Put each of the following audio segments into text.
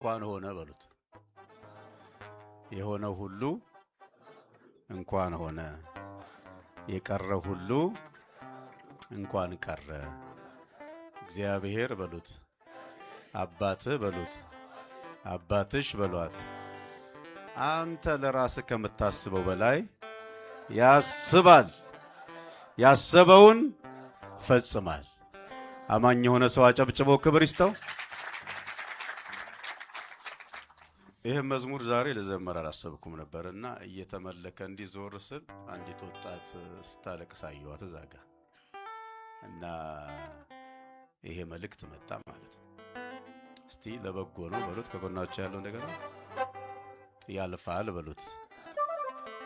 እንኳን ሆነ በሉት። የሆነው ሁሉ እንኳን ሆነ፣ የቀረው ሁሉ እንኳን ቀረ። እግዚአብሔር በሉት፣ አባትህ በሉት፣ አባትሽ በሏት። አንተ ለራስህ ከምታስበው በላይ ያስባል፣ ያሰበውን ፈጽማል። አማኝ የሆነ ሰው አጨብጭቦ ክብር ይስጠው። ይህ መዝሙር ዛሬ ለዘመር አላሰብኩም ነበርና እየተመለከ እንዲዞር ስል አንዲት ወጣት ስታለቅስ አየኋት እዛ ጋ እና ይሄ መልእክት መጣ ማለት ነው። እስቲ ለበጎ ነው በሉት። ከጎናችሁ ያለው እንደገና ያልፋል በሉት።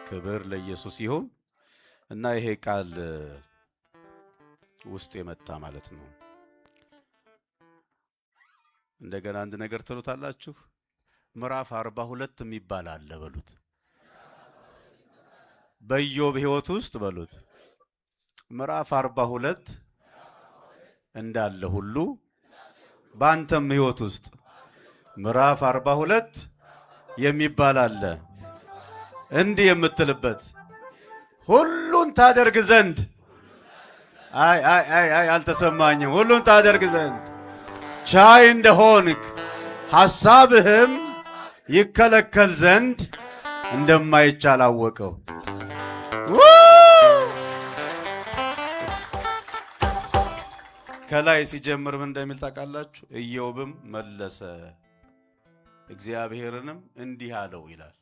ክብር ለኢየሱስ ይሁን። እና ይሄ ቃል ውስጥ የመጣ ማለት ነው። እንደገና አንድ ነገር ትሉታላችሁ። ምዕራፍ 42 የሚባል አለ በሉት። በኢዮብ ሕይወት ውስጥ በሉት ምዕራፍ 42 እንዳለ ሁሉ ባንተም ሕይወት ውስጥ ምዕራፍ 42 የሚባል አለ። እንዲህ የምትልበት ሁሉን ታደርግ ዘንድ አይ አልተሰማኝም። ሁሉን ታደርግ ዘንድ ቻይ እንደሆንክ ሐሳብህም ይከለከል ዘንድ እንደማይቻል አወቀው። ከላይ ሲጀምር ምን እንደሚል ታውቃላችሁ? ኢዮብም መለሰ እግዚአብሔርንም እንዲህ አለው ይላል።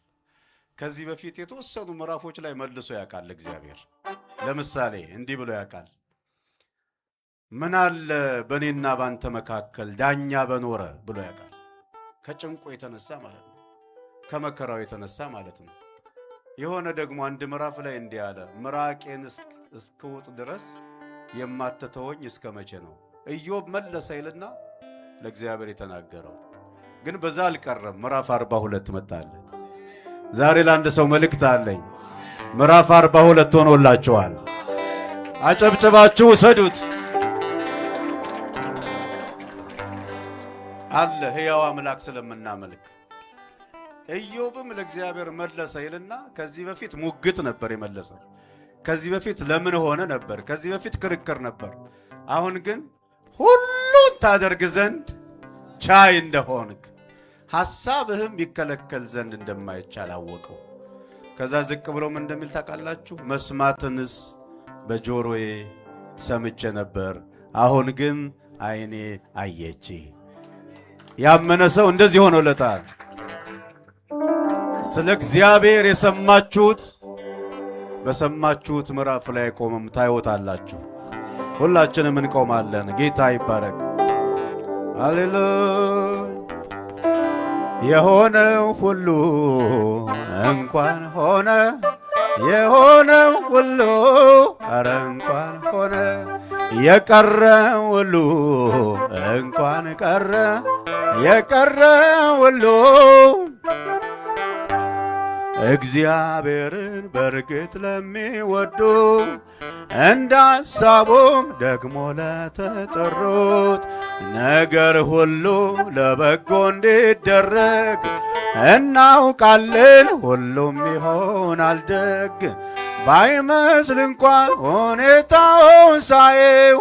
ከዚህ በፊት የተወሰኑ ምዕራፎች ላይ መልሶ ያውቃል እግዚአብሔር። ለምሳሌ እንዲህ ብሎ ያውቃል። ምን አለ በእኔና ባንተ መካከል ዳኛ በኖረ ብሎ ያውቃል። ከጭንቆ የተነሳ ማለት ነው፣ ከመከራው የተነሳ ማለት ነው። የሆነ ደግሞ አንድ ምዕራፍ ላይ እንዲህ አለ፣ ምራቄን እስክውጥ ድረስ የማትተወኝ እስከ መቼ ነው? ኢዮብ መለሰ ይልና ለእግዚአብሔር የተናገረው ግን በዛ አልቀረም። ምዕራፍ 42 መጣለት። ዛሬ ለአንድ ሰው መልእክት አለኝ። ምዕራፍ 42 ሆኖላችኋል። አጨብጭባችሁ ውሰዱት። አለ ሕያው አምላክ ስለምናመልክ። ኢዮብም ለእግዚአብሔር መለሰ ይልና ከዚህ በፊት ሙግት ነበር የመለሰው። ከዚህ በፊት ለምን ሆነ ነበር። ከዚህ በፊት ክርክር ነበር። አሁን ግን ሁሉን ታደርግ ዘንድ ቻይ እንደሆንክ ሐሳብህም ይከለከል ዘንድ እንደማይቻል አወቀው። ከዛ ዝቅ ብሎም እንደሚል ታውቃላችሁ? መስማትንስ በጆሮዬ ሰምቼ ነበር፣ አሁን ግን ዓይኔ አየች። ያመነ ሰው እንደዚህ ሆኖለታል። ስለ እግዚአብሔር የሰማችሁት በሰማችሁት ምዕራፍ ላይ ቆመም ታዩታላችሁ። ሁላችንም እንቆማለን። ጌታ ይባረክ። ሃሌሉያ። የሆነው ሁሉ እንኳን ሆነ፣ የሆነው ሁሉ ኧረ እንኳን ሆነ፣ የቀረው ሁሉ እንኳን ቀረ፣ የቀረው ሁሉ እግዚአብሔርን በርግጥ ለሚወዱ እንደ ሐሳቡም ደግሞ ለተጠሩት ነገር ሁሉ ለበጎ እንዲደረግ እናውቃለን። ሁሉም ይሆናል ደግ። ባይመስል እንኳን ሁኔታውን ሳየው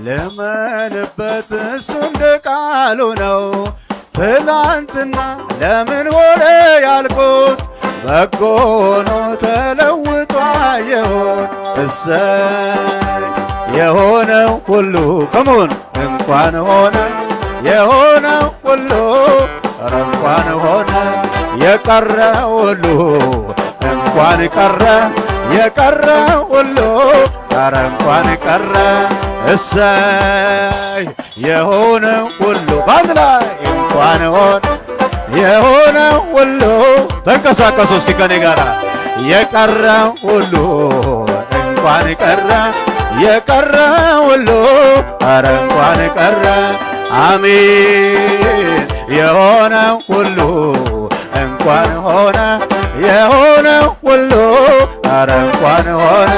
ልመንበት እሱ እንደ ቃሉ ነው። ትላንትና ለምን ሆነ ያልኩት በጎ ሆኖ ተለውጦ አየሁት። እሰይ የሆነው ሁሉ ከሞን እንኳን ሆነ፣ የሆነው ሁሉ ኧረ እንኳን ሆነ፣ የቀረው ሁሉ እንኳን ቀረ፣ የቀረው ሁሉ ኧረ እንኳን ቀረ። እሰይ የሆነው ሁሉ ባንድ ላይ እንኳን ሆነ፣ የሆነው ሁሉ ተንቀሳቀሱ እስኪ ከኔ ጋር የቀረው ሁሉ እንኳን ቀረ፣ የቀረው ሁሉ ኧረ እንኳን ቀረ። አሜን። የሆነው ሁሉ እንኳን ሆነ፣ የሆነው ሁሉ ኧረ እንኳን ሆነ፣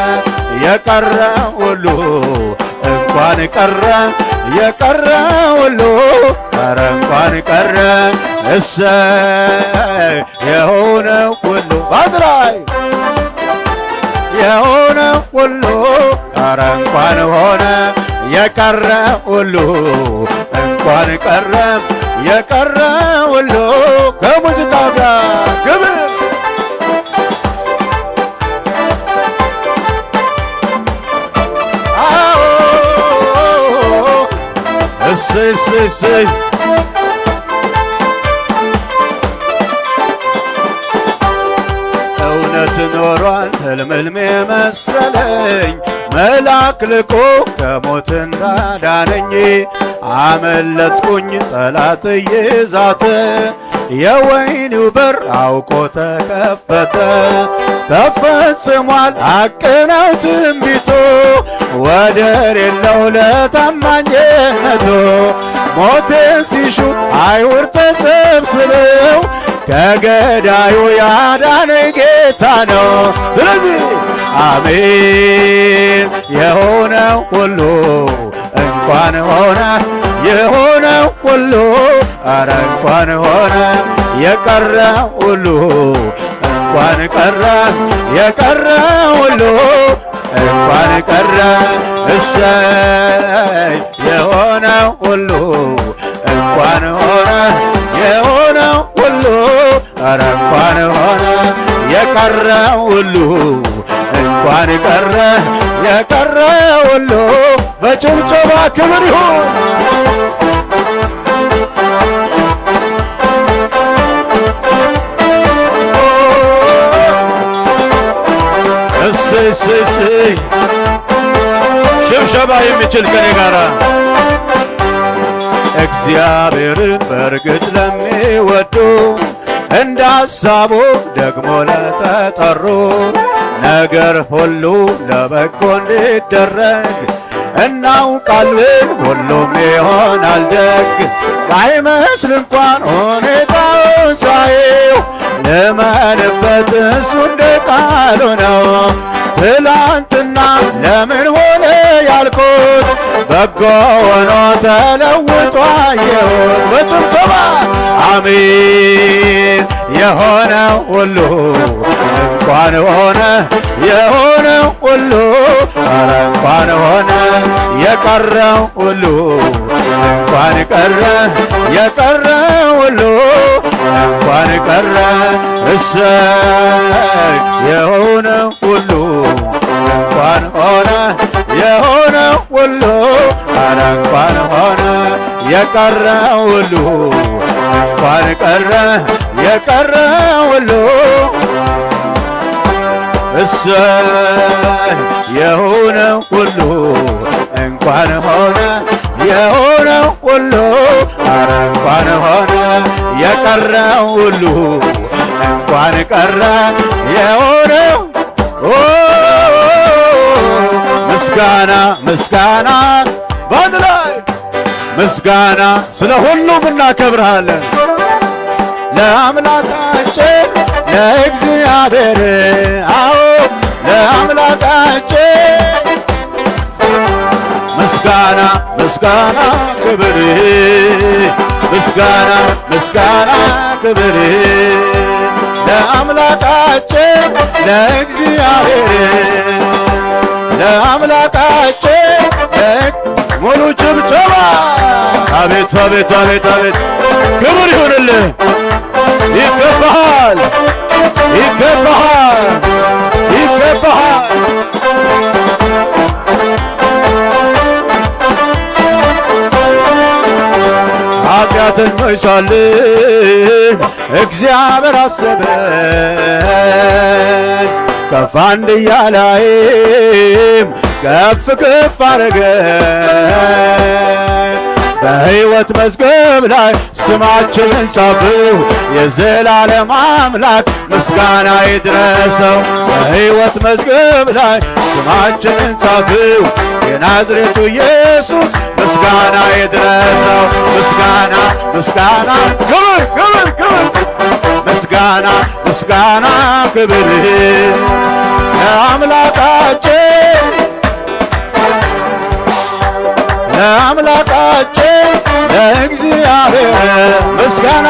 የቀረው ሁሉ እንኳን ቀረ፣ የቀረ ሁሉ ኧረ እንኳን ቀረ እሰይ የሆነ ሁሉ ባንድ ላይ የሆነ ሁሉ ኧረ እንኳን ሆነ የቀረ ሁሉ እንኳን ቀረ የቀረ ሁሉ ከሙዚቃ ጋር ግብር እሰይ እውነት ኖሯል ሕልም የመሰለኝ መልአክ ልኮ ከሞት እንዳዳነኝ አመለጥኩኝ ጠላት እየዛተ የወይኒው በር አውቆ ተከፈተ ተፈጽሟል ሐቅ ነው ትንቢቱ ወደር የለው ለታማኝነቱ ሞትን ሲሹ አይሁድ ተሰብስበው ከገዳዩ ያዳነኝ ጌታ ነው። ስለዚህ አሜን የሆነው ሁሉ እንኳን ሆነ የሆነው ሁሉ ኧረ እንኳን ሆነ የቀረ ሁሉ እንኳን ቀረ የቀረ ሁሉ እንኳን ቀረ እሰይ የሆነው ሁሉ እንኳን ሆነ የሆነው ሁሉ ኧረ እንኳን ሆነ የቀረ ሁሉ እንኳን ቀረ የቀረ ሁሉ በጭብጨባ ክብር ይሁን። እሰይ ሽብሸባ የሚችል ከኔ ጋራ እግዚአብሔርን በእርግጥ ለሚወዱ እንደ ሐሳቡ ደግሞ ለተጠሩ ነገር ሁሉ ለበጎ እንዲደረግ እናውቃለን ሁሉም ይሆናል ደግ ባይመስል እንኳን ሁኔታውን ሳየው ልመንበት እሱ እንደ ቃሉ ነው። ትላንትና ለምን ሆነ ያልኩት በጎ ሆኖ ተለውጦ አየሁት። በጭብጨባ አሜን የሆነው ሁሉ እንኳን ሆነ የሆነው ሁሉ ኧረ እንኳን ሆነ የቀረው ሁሉ እንኳን ቀረ የቀረ ሁሉ እንኳን ቀረ እሰይ የሆነው ሁሉ እንኳን ሆነ የሆነው ሁሉ ኧረ እንኳን ሆነ የቀረ ሁሉ እንኳን ቀረ የቀረ ሁሉ እሰይ የሆነው ሁሉ እንኳን ሆነ የሆነው ሁሉ ኧረ እንኳን ሆነ የቀረው ሁሉ እንኳን ቀረ የሆነው ምስጋና ምስጋና በአንድ ላይ ምስጋና ስለ ሁሉም እናከብርሃለን ለአምላካችን ለእግዚአብሔር አዎ ለአምላካችን ምስጋና ምስጋና ክብር ምስጋና ምስጋና ክብር ለአምላካችን ለእግዚአብሔር ለአምላካችን ሙሉ ጭብጨባ አቤት አቤት አቤት አቤት ክብር ይሁንልህ ይገባሃል ይገባሃል ይገባሃል ኃጢአተኞች ሳለን እግዚአብሔር አሰበን ከፍ አንድያ ላይም ከፍ ከፍ አረገን በሕይወት መዝገብ ላይ ስማችንን ጻፈው የዘላለም አምላክ ምስጋና ይድረሰው በሕይወት መዝገብ ላይ ስማችንን ጻፈው የናዝሬቱ ኢየሱስ ምስጋና ይድረሰው ምስጋና ምስጋና ክብር ክብር ክብር ምስጋና ምስጋና ክብር ለአምላካችን ለአምላካችን ለእግዚአብሔር ምስጋና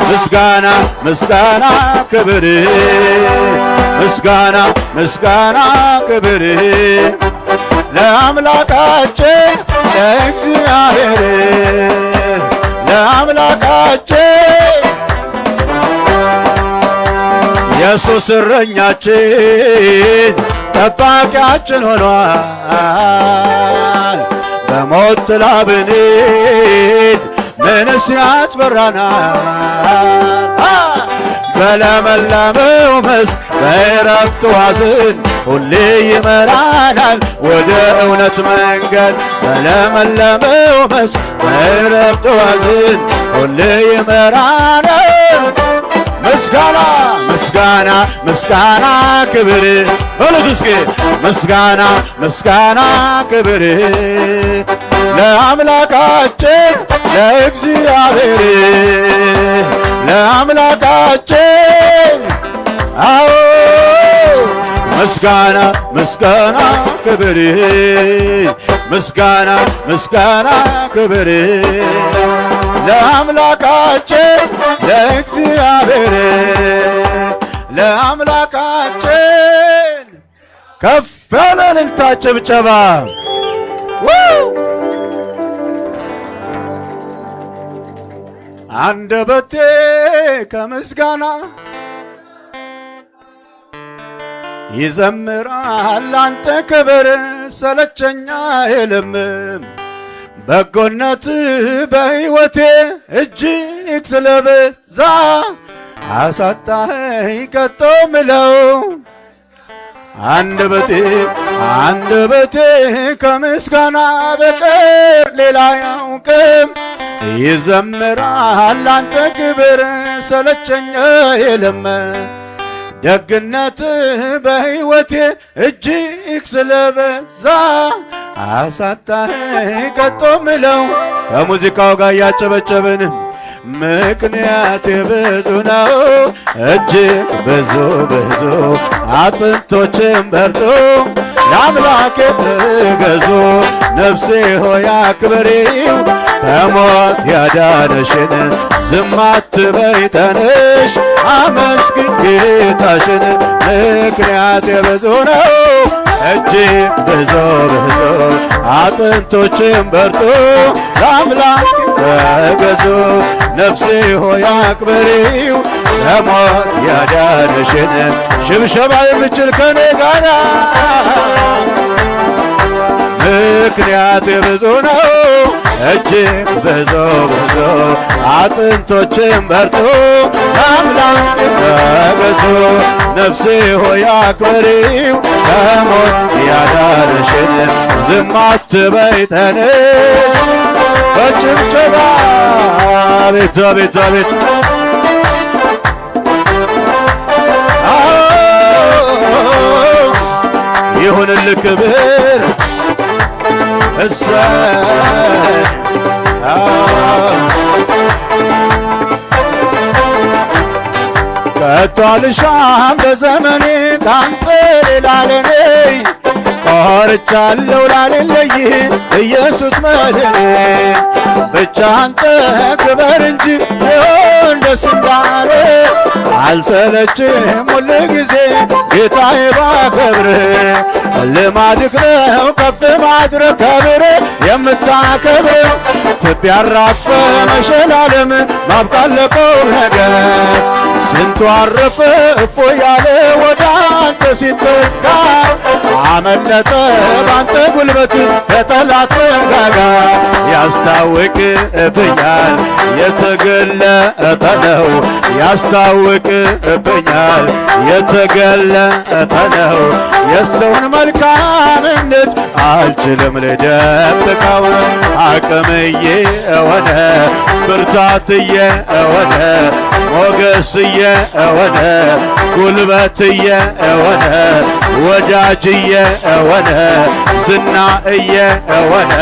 ምስጋና ምስጋና ክብር ምስጋና ምስጋና ክብር ለአምላካችን ለእግዚአብሔር ለአምላካችን ኢየሱስ እረኛችን ጠባቂያችን ሆኗል። በሞት ጥላ ብንሄድ ምንስ ያስፈራናል? በለመለመው መስክ በዕረፍቱ ዋዝን ሁሌ ይመራናል ወደ እውነት መንገድ። በለመለመው መስክ በዕረፍቱ ዋዝን ሁሌ ይመራናል። ምስጋና ምስጋና ምስጋና ክብር በሉት እስኪ ምስጋና ምስጋና ክብር ለአምላካችን ለእግዚአብሔር ለአምላካችን አዎ ምስጋና ምስጋና ክብር ምስጋና ምስጋና ክብር ለአምላካችን ለእግዚአብሔር ለአምላካችን ከፍ ያለ እልልታ ጭብጨባ አንደበቴ ከምስጋና ይዘምራል አንተ ክብር ሰለቸኛ የለምም በጎነት በሕይወቴ እጅግ ስለበዛ አሳጣኸኝ ከቶ ምለው አንደበቴ ከምስጋና በቀር ሌላ አያውቅም ይዘምራል አንተ ክብር ሰለቸኛ የለም ደግነት በሕይወቴ እጅግ ስለበዛ አሳጣኸኝ ከቶ ምለው ከሙዚቃው ጋር ያጨበጨብን ምክንያቴ ብዙ ነው እጅግ ብዙ ብዙ አጥንቶችም በርቱ ለአምላኬ ተገዙ ነፍሴ ሆይ አክብሪው ከሞት ያዳነሽን ዝም አትበይ ተነሽ አመስግኝ ጌታሽን ምክንያቴ ብዙ ነው እጅግ ብዙ ብዙ አጥንቶችም በርቱ ለአምላኬ ተገዙ ነፍሴ ሆይ አክብሪው ከሞት ያዳነሽን ሽብሸባ የምችል ከኔ ጋራ ምክንያት ብዙ ነው እጅግ ብዙ ብዙ አጥንቶችም በርቱ ለአምላክ ተገዙ ነፍሴ ሆይ አክብሪው ከሞት ያዳነሽን ዝም አትበይ ተነሽ በጭብጨባ አቤት አቤት አቤት ይሁንልህ ክብር እሰይ ከቶ አልሻም በዘመኔ ካንተ ሌላ ለኔ ቆርጫለሁ ላልለይህ ኢየሱስ መድኔ ብቻ አንተ ክበር እንጂ ቢሆን ደስ እንዳለ አልሰለችም ሁል ጊዜ ጌታዬ ባከብርህ ልማድህ ነው ከፍ ማድረግ ከብር የምታከብር ትቢያ አራግፈ መሸላለም ማብቃት ለቁም ነገር ስንቱ አረፈ እፎ ያለ ወደ አንተ ሲጠጋ አመለጠ ባንተ ጉልበት ከጠላት መንጋጋ ያስታውቅብኛል የተገለጠ ነው ያስታውቅብኛል የተገለጠ ነው የሰውን መልካምነት አልችልም ልደብቀው አቅምዬ ሆነ ብርታትዬ ሆነ ሞገስዬ ሆነ ጉልበትዬ ሆነ ወዳጅዬ ሆነ ዝናእዬ ሆነ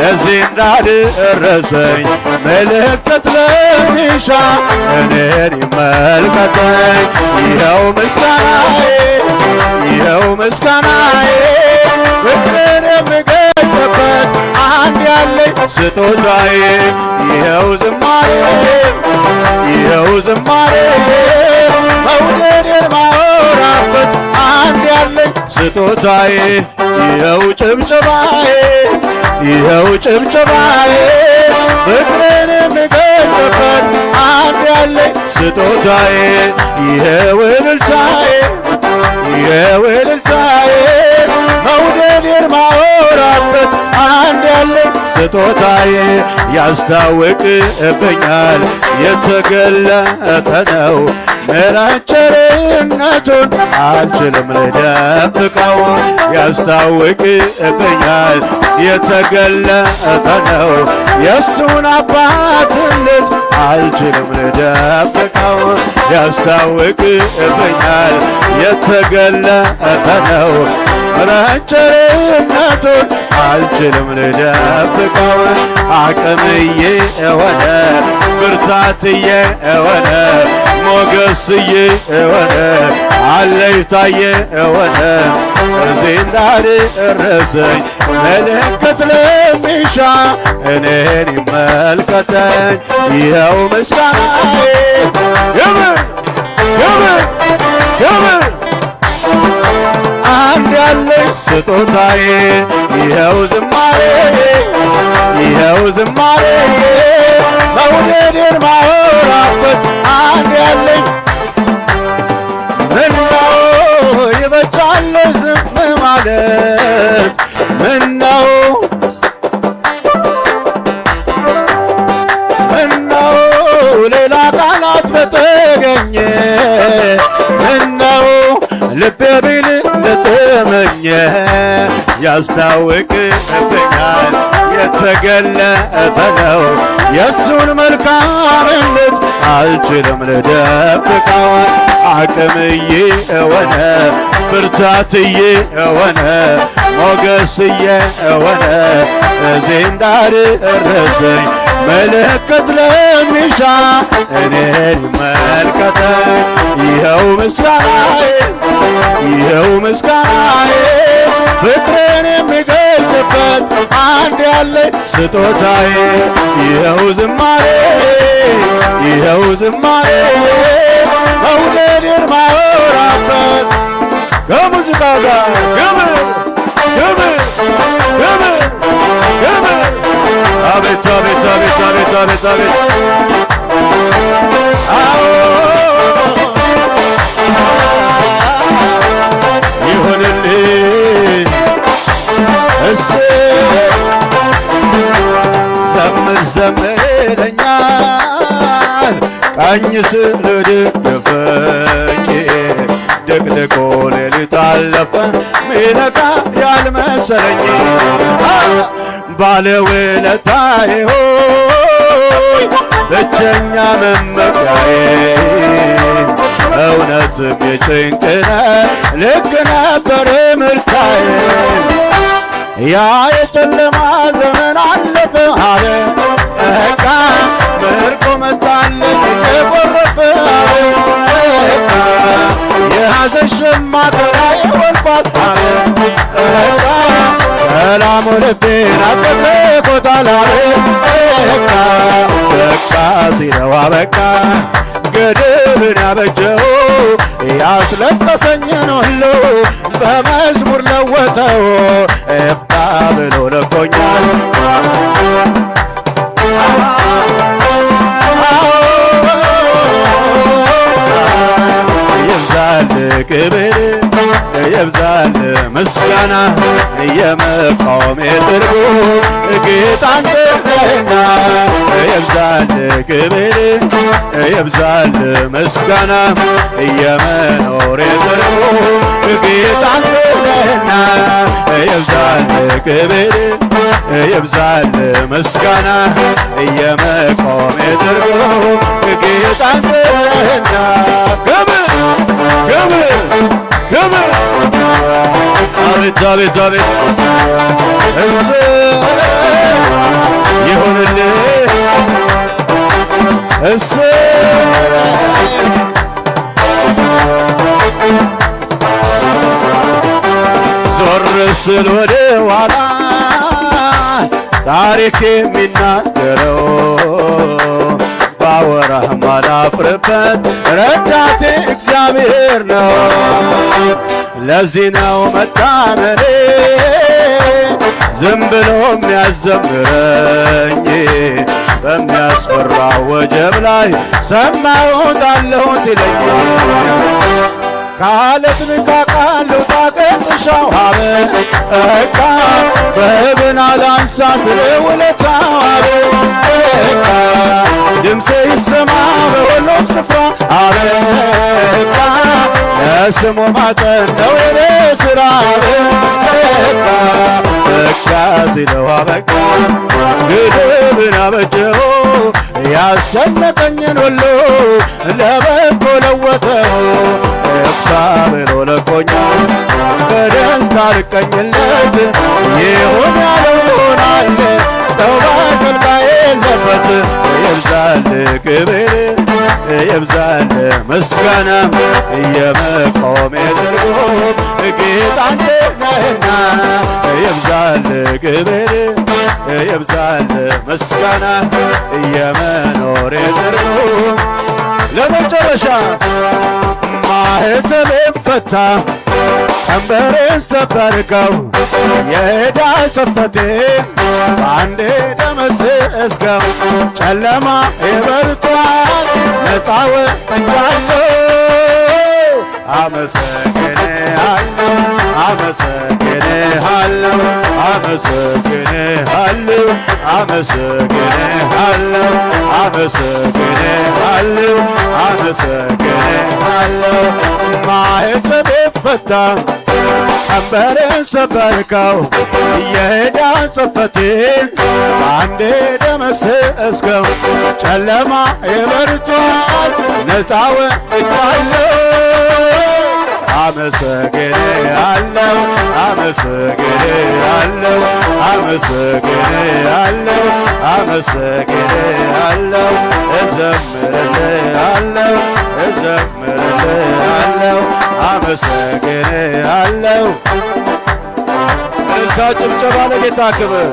እዚህ እንዳልደረሰኝ ምልክት ለሚሻ እኔን ይመልከተኝ ይኸው ምስጋናዬ ይኸው ምስጋናዬ ፍቅርን የምገልጥበት አንድ ያለ ስጦታዬ ይኸው ዝማሬ ይኸው ዝማሬ መውደዴን ማወራበት አንድ ያለኝ ስጦታዬ ይኸው ጭብጨባዬ ይኸው ጭብጨባዬ ፍቅርን የምገልጥበት አንድ ያለኝ ስጦታዬ ይኸው እልልታዬ ይኸው እልልታዬ መውደዴን ማወራበት አንድ ያለኝ ስጦታዬ ያስታውቅብኛል የተገለጠ ነው ምሕረት ቸርነቱን አልችልም ልደብቀው ያስታውቅብኛል የተገለጠ ነው የእሱን አባትነት አልችልም ልደብቀው ያስታውቅብኛል የተገለጠ ነው ምሕረት ቸርነቱን አልችልም ልደብቀው አቅምዬ የሆነ ብርታትዬ የሆነ ሞገስዬ የሆነ አለኝታዬ የሆነ እዚህ እንዳልደረሰኝ ምልክት ለሚሻ እኔን ይመልከተኝ ይኸው ምስጋናዬ ክብር ክብር ክብር አንድ ያለኝ ስጦታዬ ይኸው ዝማሬ ይኸው ዝማሬ መውደዴን ማወራበት አንድ ያለኝ ምነው ይበጃል ዝም ማለት ምነው ሌላ ቃላት በተገኘ ምነው ልቤ ቢል እንደተመኘ ያስታውቅብኛል የተገለጠ ነው የእሱን መልካምነት አልችልም ልደብቀው አቅምዬ የሆነ ብርታትዬ የሆነ ሞገስዬ የሆነ እዚህ እንዳልደረሰኝ ምልክት ለሚሻ እኔን ይመልከተኝ ይኸው ምስጋናዬ ይኸው ምስጋናዬ ፍቅርን የሚገልጥበት አንድ ያለኝ ስጦታዬ ይኸው ዝማሬ ይኸው ዝማሬ መውደዴን ማወራበት ከሙዚቃ ጋር ክብር ክብር ክብር ክብር አቤት አቤት አቤት አቤት አቤት አቤት ይሁንልኝ ዘምር ዘምር ይለኛል ቀኝ ስለደገፈኝ ድቅድቆ ሌሊት አለፈ ሚነጋ ያልመሰለኝ ባለውለታዬ ሆይ ብቸኛ መመኪያዬ እውነትም የጭንቅነ ልክ ነበር ምርታዬ ያ የጨለማ ዘመን አለፈ አለ በቃ ምርኮ መጣለት እየጎረፈ አለ በቃ የሐዘን ሸማ ከላይ ወልቋል አለ በቃ ሰላሙ ልቤን አጥለቆታል አለ በቃ በቃ ሲለው አበቃ ገድብን ያበጀው ያስለቀሰኝን ሁሉ በመዝሙር ለወጠው እፍታ ብሎ ለቆኛል ይብዛል ክብር ይብዛል ምስጋና የመቆሜ ትርጉም ጌታ አንተ ነህና ይብዛል ክብር ይብዛል ምስጋና የመኖሬ ትርጉም ጌታ አንተ ነህና ይብዛል ክብር ይብዛል ምስጋና የመቆሜ ትርጉም ጌታ አንተ ነህና ክብር ክብር ክብር አቤት አቤት አቤት ይሁንልህ ዞር ስል ወደ ኋላ ታሪክ የሚናገረው ባወራህ ማላፍርበት ረዳቴ እግዚአብሔር ነው። ለዚህ ነው መታመኔ ዝም ብሎ የሚያዘምረኝ በሚያስፈራ ወጀብ ላይ ሰማሁት አለሁ ሲለኝ ካለት ንቃቃለሁ ታገጥሻው አበቃ በብና ላንሳ ስለ ውለታው አበቃ ድምፄ ይሰማ በሁሉም ስፍራ አበቃ ለስሙ ማጠን ነው የኔ ሥራ አበቃ በቃ ሲለው አበቃ ግድብን አበጀው ያስጨነቀኝን ሁሉ ለበጎ ለወጠው እፍታ ብሎ ለቆኛል በደስታ ልቀኝለት ይሁን ያለው ይሆናል ሰው በአገልጋይ የለበት ይብዛል ክብር ይብዛል ምስጋና የመቆሜ ትርጉም ጌታ አንተ ነህና ይብዛል ክብር ይብዛል ምስጋና የመኖሬ ትርጉም ለመጨረሻ ማህተቤ ፈታ ቀንበሬን ሰበርከው የዕዳ ጽሕፈቴን በአንዴ ደመሰስከው ጨለማ ይበርቷል ነፃ ወጥቻለሁ አመሰግንሃለሁ አመሰግንሃለሁ አመሰግንሃለሁ አመሰግንሃለሁ አመሰግንሃለሁ አመሰግንሃለሁ ማህተቤ ፈታ ቀንበሬን ሰበርከው የዕዳ ጽሕፈቴን አንዴ ደመሰስከው ጨለማ ይበርቷል ነፃ ወጥቻለሁ አመሰግንሃለሁ አመሰግንሃለሁ አመሰግንሃለሁ አመሰግንሃለሁ እዘምርልሃለሁ እዘምርልሃለሁ አመሰግንሃለሁ። እልልታ ጭብጨባ ለጌታ ክብር።